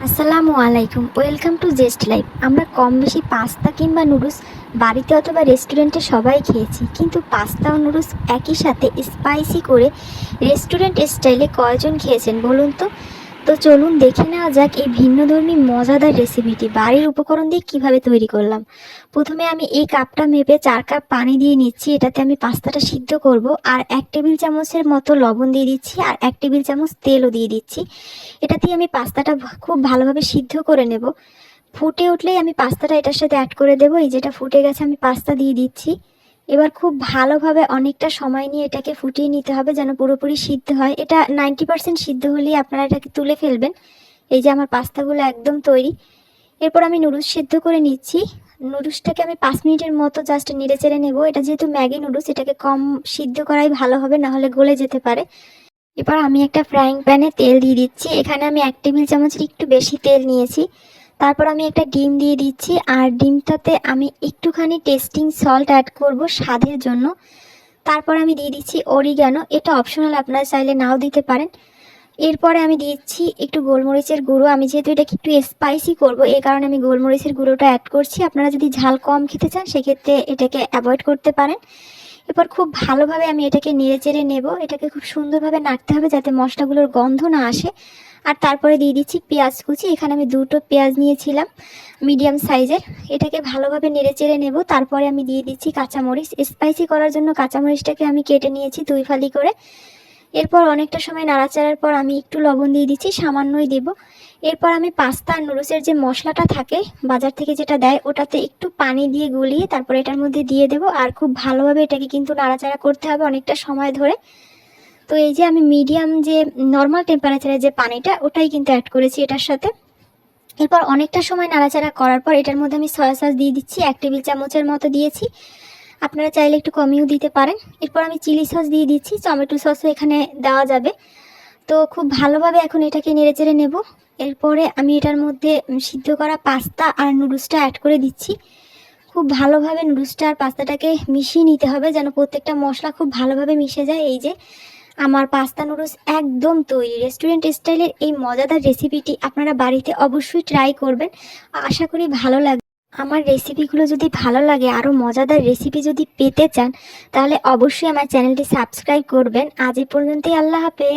আসসালামু আলাইকুম, welcome to জেস্ট life. আমরা কম বেশি পাস্তা কিংবা নুডলস বাড়িতে অথবা রেস্টুরেন্টে সবাই খেয়েছি, কিন্তু পাস্তা ও নুডলস একই সাথে স্পাইসি করে রেস্টুরেন্ট স্টাইলে কয়জন খেয়েছেন বলুন তো? চলুন দেখে নেওয়া যাক এই ভিন্নধর্মী মজাদার রেসিপিটি বাড়ির উপকরণ দিয়ে কিভাবে তৈরি করলাম। প্রথমে আমি এই কাপটা মেপে 4 কাপ পানি দিয়ে নিচ্ছি। এটাতে আমি পাস্তাটা সিদ্ধ করব, আর 1 টেবিল চামচের মতো লবণ দিয়ে দিচ্ছি, আর 1 টেবিল চামচ তেলও দিয়ে দিচ্ছি। এটা দিয়ে আমি পাস্তাটা খুব ভালোভাবে সিদ্ধ করে নেব। ফুটে উঠলেই আমি পাস্তাটা এটার সাথে অ্যাড করে দেবো। এই যেটা ফুটে গেছে, আমি পাস্তা দিয়ে দিচ্ছি। এবার খুব ভালোভাবে অনেকটা সময় নিয়ে এটাকে ফুটিয়ে নিতে হবে যেন পুরোপুরি সিদ্ধ হয়। এটা 90% সিদ্ধ হলেই আপনারা এটাকে তুলে ফেলবেন। এই যে আমার পাস্তাগুলো একদম তৈরি। এরপর আমি নুডলস সিদ্ধ করে নিচ্ছি। নুডলসটাকে আমি 5 মিনিটের মতো জাস্ট নেড়ে চেড়ে নেবো। এটা যেহেতু ম্যাগি নুডলস, এটাকে কম সিদ্ধ করাই ভালো হবে, নাহলে গলে যেতে পারে। এবার আমি একটা ফ্রাইং প্যানে তেল দিয়ে দিচ্ছি। এখানে আমি 1 টেবিল চামচের একটু বেশি তেল নিয়েছি। তারপর আমি একটা ডিম দিয়ে দিচ্ছি, আর ডিমটাতে আমি একটুখানি টেস্টিং সল্ট অ্যাড করব স্বাদের জন্য। তারপর আমি দিয়ে দিচ্ছি অরিগ্যানো, এটা অপশনাল, আপনারা চাইলে নাও দিতে পারেন। এরপরে আমি দিচ্ছি একটু গোলমরিচের গুঁড়ো। আমি যেহেতু এটাকে একটু স্পাইসি করব, এই কারণে আমি গোলমরিচের গুঁড়োটা অ্যাড করছি। আপনারা যদি ঝাল কম খেতে চান সেক্ষেত্রে এটাকে অ্যাভয়েড করতে পারেন। এবার খুব ভালোভাবে আমি এটাকে নেড়ে চেড়ে নেব। এটাকে খুব সুন্দরভাবে নাড়তে হবে যাতে মশলাগুলোর গন্ধ না আসে। আর তারপরে দিয়ে দিচ্ছি পেঁয়াজ কুচি। এখানে আমি 2টো পেঁয়াজ নিয়েছিলাম মিডিয়াম সাইজের। এটাকে ভালোভাবে নেড়ে চেড়ে নেব। তারপরে আমি দিয়ে দিচ্ছি কাঁচামরিচ। স্পাইসি করার জন্য কাঁচামরিচটাকে আমি কেটে নিয়েছি 2 ফালি করে। এরপর অনেকটা সময় নাড়াচাড়ার পর আমি একটু লবণ দিয়ে দিচ্ছি, সামান্যই দেব। এরপর আমি পাস্তা আর নুডলসের যে মশলাটা থাকে বাজার থেকে যেটা দেয়, ওটাতে একটু পানি দিয়ে গলিয়ে তারপর এটার মধ্যে দিয়ে দেব। আর খুব ভালোভাবে এটাকে কিন্তু নাড়াচাড়া করতে হবে অনেকটা সময় ধরে। তো এই যে আমি মিডিয়াম যে নর্মাল টেম্পারেচারের যে পানিটা, ওটাই কিন্তু অ্যাড করেছি এটার সাথে। এরপর অনেকটা সময় নাড়াচাড়া করার পর এটার মধ্যে আমি সয়া সস দিয়ে দিচ্ছি, 1 টেবিল চামচের মতো দিয়েছি। আপনারা চাইলে একটু কমিয়েও দিতে পারেন। এরপর আমি চিলি সস দিয়ে দিচ্ছি, টমেটো সসও এখানে দেওয়া যাবে। তো খুব ভালোভাবে এখন এটাকে নেড়েচেড়ে নেব। এরপরে আমি এটার মধ্যে সিদ্ধ করা পাস্তা আর নুডলসটা অ্যাড করে দিচ্ছি। খুব ভালোভাবে নুডলসটা আর পাস্তাটাকে মিশিয়ে নিতে হবে যেন প্রত্যেকটা মশলা খুব ভালোভাবে মিশে যায়। এই যে আমার পাস্তা নুডলস একদম তৈরি। রেস্টুরেন্ট স্টাইলের এই মজাদার রেসিপিটি আপনারা বাড়িতে অবশ্যই ট্রাই করবেন। আশা করি ভালো লাগবে। আমার রেসিপিগুলো যদি ভালো লাগে, আরও মজাদার রেসিপি যদি পেতে চান, তাহলে অবশ্যই আমার চ্যানেলটি সাবস্ক্রাইব করবেন। আজ এ পর্যন্তই, আল্লাহ হাফেজ।